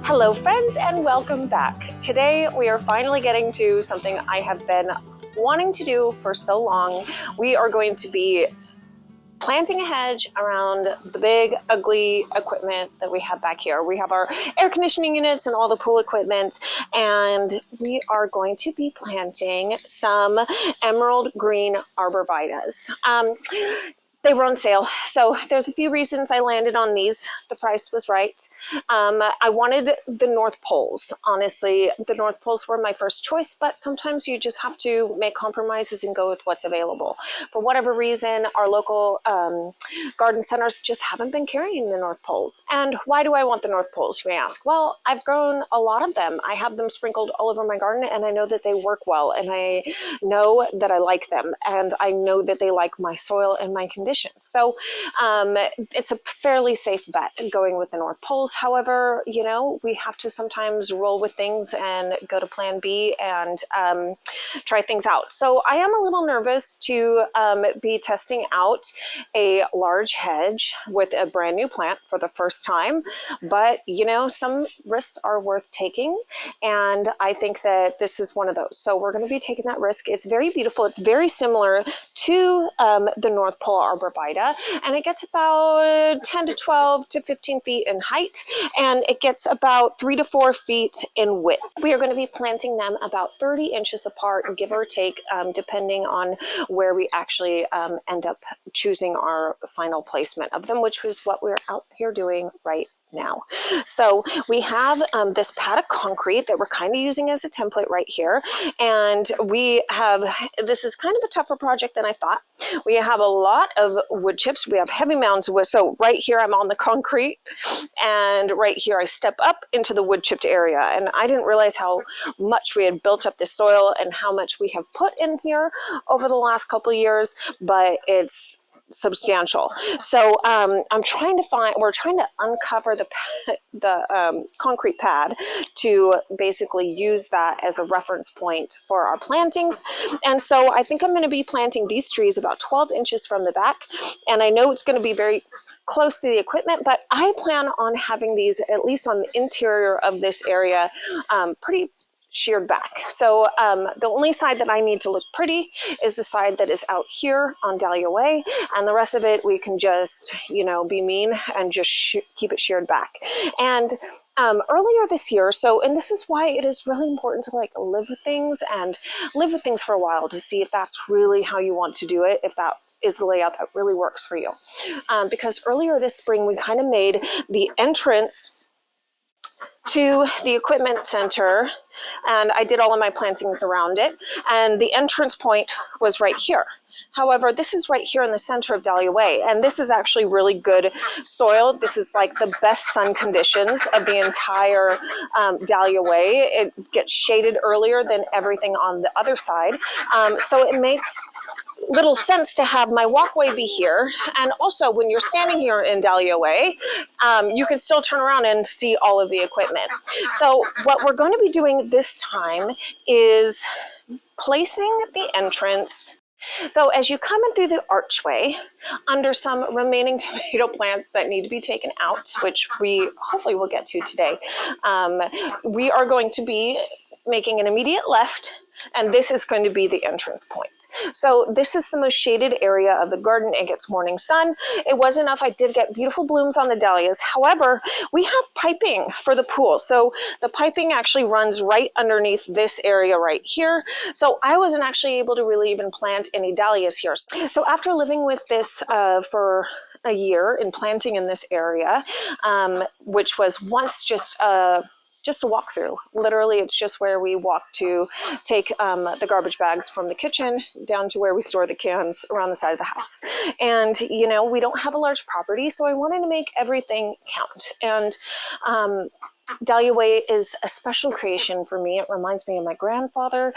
Hello friends and welcome back. Today we are finally getting to something I have been wanting to do for so long. We are going to be planting a hedge around the big ugly equipment that we have back here. We have our air conditioning units and all the pool equipment, and we are going to be planting some emerald green arborvitaes. They were on sale, so there's a few reasons I landed on these. The price was right. I wanted the North Poles. Honestly, the North Poles were my first choice, but sometimes you just have to make compromises and go with what's available. For whatever reason, our local garden centers just haven't been carrying the North Poles. And why do I want the North Poles, you may ask? Well, I've grown a lot of them. I have them sprinkled all over my garden, and I know that they work well, and I know that I like them, and I know that they like my soil and my conditions. So it's a fairly safe bet going with the North Poles. However, you know, we have to sometimes roll with things and go to plan B and try things out. So I am a little nervous to be testing out a large hedge with a brand new plant for the first time. But, you know, some risks are worth taking, and I think that this is one of those. So we're going to be taking that risk. It's very beautiful. It's very similar to the North Pole arborvitae, and it gets about 10 to 12 to 15 feet in height, and it gets about 3 to 4 feet in width. We are going to be planting them about 30 inches apart, give or take, depending on where we actually end up choosing our final placement of them, which is what we're out here doing right now. So we have this pad of concrete that we're kind of using as a template right here, and we have, this is kind of a tougher project than I thought. We have a lot of wood chips. We have heavy mounds of wood. So right here I'm on the concrete, and right here I step up into the wood chipped area, and I didn't realize how much we had built up this soil and how much we have put in here over the last couple of years, but it's substantial. So we're trying to uncover the concrete pad to basically use that as a reference point for our plantings. And so I think I'm going to be planting these trees about 12 inches from the back, and I know it's going to be very close to the equipment, but I plan on having these at least on the interior of this area pretty sheared back. So the only side that I need to look pretty is the side that is out here on Dahlia Way, and the rest of it we can just, you know, be mean and just keep it sheared back. And earlier this year, and this is why it is really important to like live with things for a while to see if that's really how you want to do it, if that is the layout that really works for you. Because earlier this spring we kind of made the entrance to the equipment center, and I did all of my plantings around it, and the entrance point was right here. However, this is right here in the center of Dahlia Way, and this is actually really good soil. This is like the best sun conditions of the entire Dahlia Way. It gets shaded earlier than everything on the other side, so it makes little sense to have my walkway be here. And also when you're standing here in Dahlia Way, you can still turn around and see all of the equipment. So what we're going to be doing this time is placing the entrance. So as you come in through the archway, under some remaining tomato plants that need to be taken out, which we hopefully will get to today, we are going to be making an immediate left, and this is going to be the entrance point. So this is the most shaded area of the garden. It gets morning sun. It was enough. I did get beautiful blooms on the dahlias. However, we have piping for the pool. So the piping actually runs right underneath this area right here. So I wasn't actually able to really even plant any dahlias here. So after living with this for a year and planting in this area, which was once just a walk through. Literally, it's just where we walk to take the garbage bags from the kitchen down to where we store the cans around the side of the house. And, you know, we don't have a large property, so I wanted to make everything count. And Dahlia Way is a special creation for me. It reminds me of my grandfather.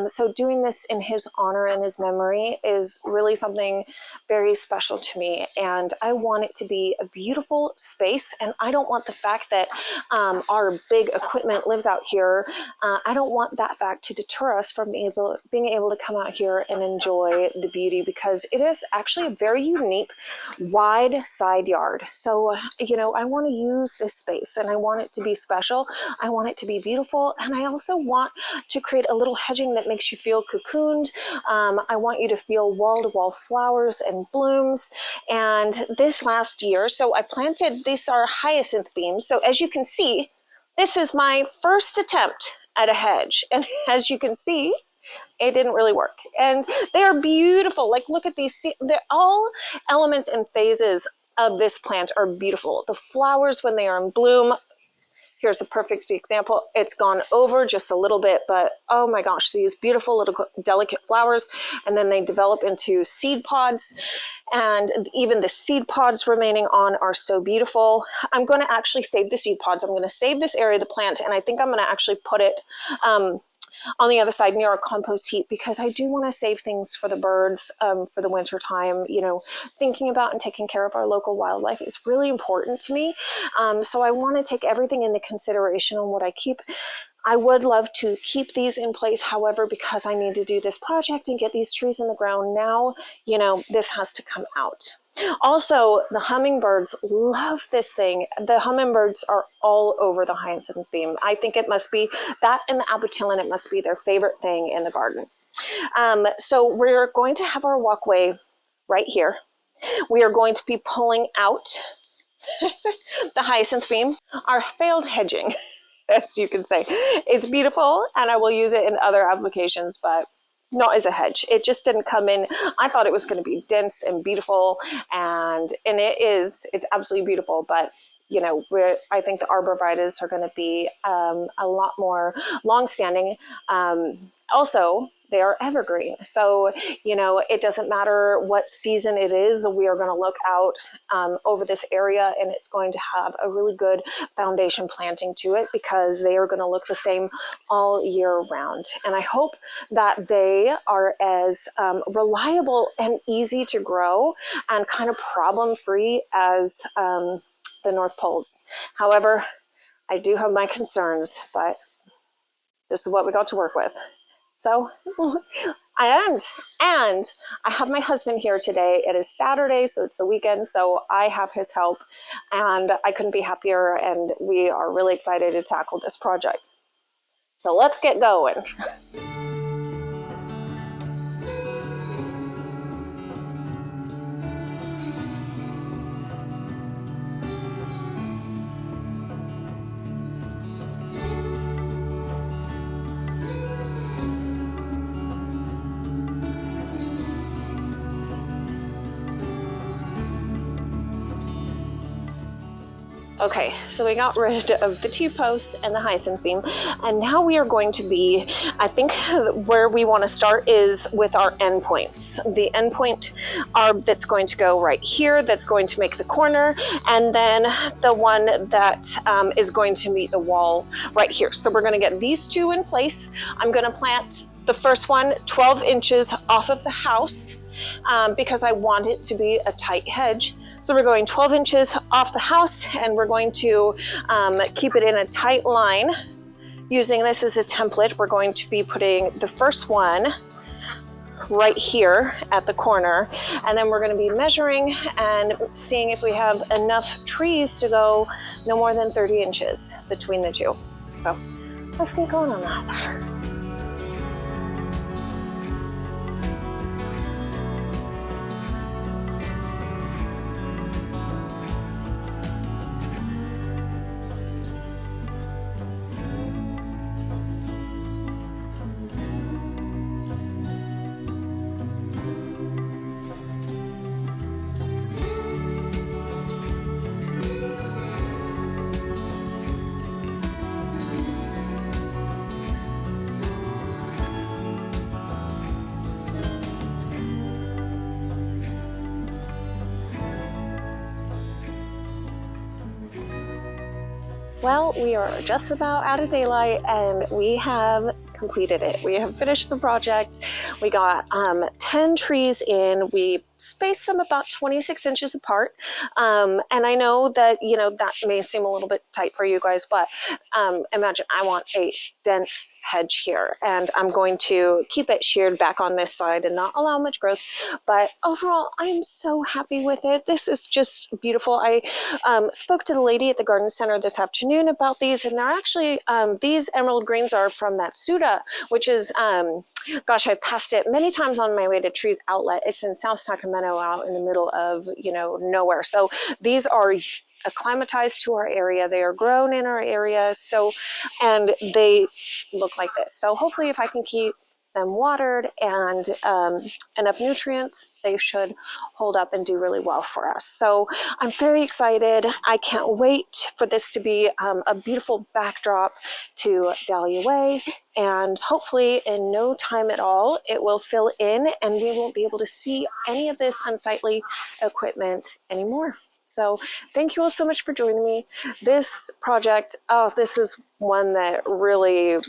So doing this in his honor and his memory is really something very special to me. And I want it to be a beautiful space. And I don't want the fact that our big equipment lives out here. I don't want that fact to deter us from being able to come out here and enjoy the beauty, because it is actually a very unique, wide side yard. So, you know, I want to use this space and I want it to be be special. I want it to be beautiful. And I also want to create a little hedging that makes you feel cocooned. I want you to feel wall-to-wall flowers and blooms. And this last year, so I planted, these are hyacinth beams. So as you can see, this is my first attempt at a hedge. And as you can see, it didn't really work. And they're beautiful. Like, look at these. They're all elements and phases of this plant are beautiful. The flowers when they are in bloom, here's a perfect example. It's gone over just a little bit, but oh my gosh, these beautiful little delicate flowers. And then they develop into seed pods. And even the seed pods remaining on are so beautiful. I'm going to actually save the seed pods. I'm going to save this area of the plant, and I think I'm going to actually put it on the other side near our compost heap, because I do want to save things for the birds for the winter time. You know, thinking about and taking care of our local wildlife is really important to me. So I want to take everything into consideration on what I keep. I would love to keep these in place. However, because I need to do this project and get these trees in the ground now, you know, this has to come out. Also, the hummingbirds love this thing. The hummingbirds are all over the hyacinth beam. I think it must be that and the abutilon. It must be their favorite thing in the garden. So we're going to have our walkway right here. We are going to be pulling out the hyacinth beam, our failed hedging, as you can say. It's beautiful, and I will use it in other applications, but not as a hedge. It just didn't come in. I thought it was going to be dense and beautiful, and it is. It's absolutely beautiful, but you know, I think the arborvitaes are going to be a lot more long-standing. Also, they are evergreen. So, you know, it doesn't matter what season it is, we are going to look out over this area, and it's going to have a really good foundation planting to it, because they are going to look the same all year round. And I hope that they are as reliable and easy to grow and kind of problem-free as the North Pole's. However, I do have my concerns, but this is what we got to work with. So, and I have my husband here today. It is Saturday, so it's the weekend, so I have his help, and I couldn't be happier, and we are really excited to tackle this project. So let's get going. Okay, so we got rid of the T-posts and the hyacinth beam, and now we are going to be, I think where we want to start is with our endpoints. The endpoint that's going to go right here, that's going to make the corner, and then the one that is going to meet the wall right here. So we're going to get these two in place. I'm going to plant the first one 12 inches off of the house because I want it to be a tight hedge. So we're going 12 inches off the house, and we're going to keep it in a tight line. Using this as a template, we're going to be putting the first one right here at the corner, and then we're going to be measuring and seeing if we have enough trees to go no more than 30 inches between the two. So let's get going on that. Well, we are just about out of daylight, and we have completed it. We have finished the project. We got 10 trees in. We space them about 26 inches apart. And I know that, that may seem a little bit tight for you guys, but imagine I want a dense hedge here, and I'm going to keep it sheared back on this side and not allow much growth. But overall, I'm so happy with it. This is just beautiful. I spoke to the lady at the garden center this afternoon about these, and they're actually, these emerald greens are from Matsuda, which is, gosh, I passed it many times on my way to Trees Outlet. It's in South Sacramento, out in the middle of, nowhere. So these are acclimatized to our area. They are grown in our area. So, and they look like this. So hopefully if I can keep them watered and enough nutrients, they should hold up and do really well for us. So I'm very excited. I can't wait for this to be a beautiful backdrop to Dahlia Way, and hopefully in no time at all it will fill in and we won't be able to see any of this unsightly equipment anymore. So thank you all so much for joining me. This project, this is one that really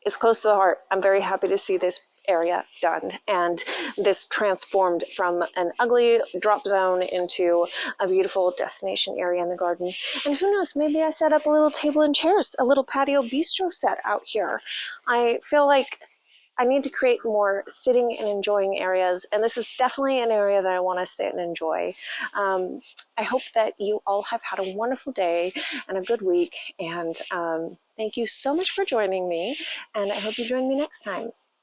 is close to the heart. I'm very happy to see this area done and this transformed from an ugly drop zone into a beautiful destination area in the garden. And who knows, maybe I set up a little table and chairs, a little patio bistro set out here. I feel like I need to create more sitting and enjoying areas, and this is definitely an area that I want to sit and enjoy. I hope that you all have had a wonderful day and a good week, and thank you so much for joining me, and I hope you join me next time.